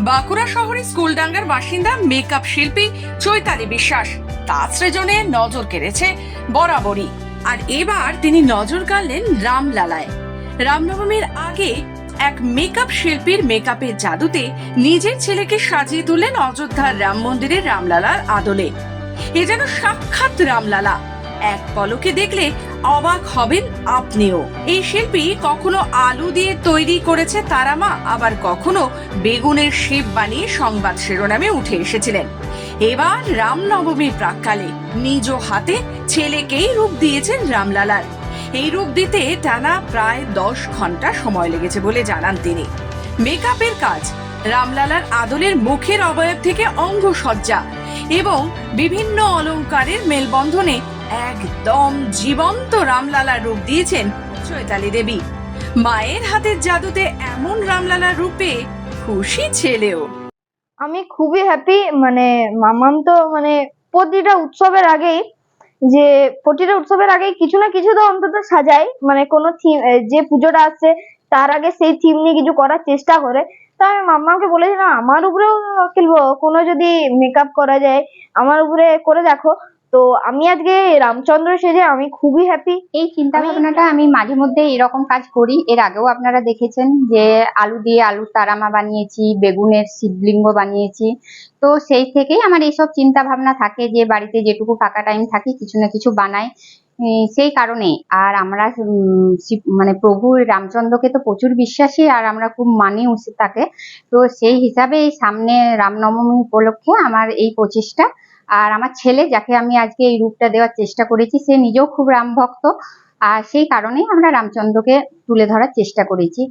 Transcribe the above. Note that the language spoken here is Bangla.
বাঁকুড়া শহরের স্কুলডাঙ্গার বাসিন্দা মেকআপ শিল্পী চৈতালি বিশ্বাস তার সৃজনে নজর কেড়েছে বরাবরই। আর এবার তিনি নজর কাড়লেন রামলালায়। রামনবমীর আগে এক মেকআপ শিল্পীর মেকআপের জাদুতে নিজের ছেলেকে সাজিয়ে তুললেন অযোধ্যার রাম মন্দিরের রামলালার আদলে। এ যেন সাক্ষাৎ রামলালা, এক পলকে দেখলে অবাক হবেন আপনিও। এই শিল্পী কখনো আলু দিয়ে তৈরি করেছে তারামা, আবার কখনো বেগুনের শিব বানিয়ে সংবাদ শিরোনামে উঠে এসেছিলেন। এবার রামনবমীর প্রাক্কালে নিজ হাতে ছেলেকেই রূপ দিয়েছেন রামলালার। এই রূপ দিতে টানা প্রায় 10 ঘন্টা সময় লেগেছে বলে জানান তিনি। মেকআপের কাজ, রামলালার আদলের মুখের অবয়ব থেকে অঙ্গসজ্জা এবং বিভিন্ন অলংকারের মেলবন্ধনে একদম জীবন্ত রামলালার রূপ দিয়েছেন চৈতালি দেবী। মায়ের হাতের জাদুতে এমন রামলালার রূপে খুশি ছেলেও। আমি খুবই হ্যাপি। মামাম তো প্রতিটা উৎসবের আগেই কিছু না কিছু তো অন্তত সাজায়, কোনো থিম, যে পুজোটা আসছে তার আগে সেই থিম নিয়ে কিছু করার চেষ্টা করে। তো আমি মাম্মাকে বলেছিলাম আমার উপরেও খেলবো, কোনো যদি মেকআপ করা যায় আমার উপরে করে দেখো। তো আমি আজকে রামচন্দ্র সেজে আমি খুবই হ্যাপি। এই চিন্তা ভাবনাটা আমি মাঝে মধ্যে এরকম কাজ করি। এর আগেও আপনারা দেখেছেন যে আলু দিয়ে আলুর তারামা বানিয়েছি, বেগুনের শিবলিঙ্গ বানিয়েছি। তো সেই থেকেই আমার এইসব চিন্তা ভাবনা থাকে যে বাড়িতে যেটুকু ফাঁকা টাইম থাকে কিছু না কিছু বানাই। সেই কারণে আর আমরা প্রভু রামচন্দ্রকে তো প্রচুর বিশ্বাসী আর আমরা খুব মানি তাকে। তো সেই হিসাবে এই সামনে রামনবমী উপলক্ষে আমার এই প্রচেষ্টা। আর আমার ছেলে, যাকে আমি আজকে এই রূপটা দেওয়ার চেষ্টা করেছি, সে নিজেও খুব রাম ভক্ত। আর সেই কারণেই আমরা রামচন্দ্রকে তুলে ধরার চেষ্টা করেছি।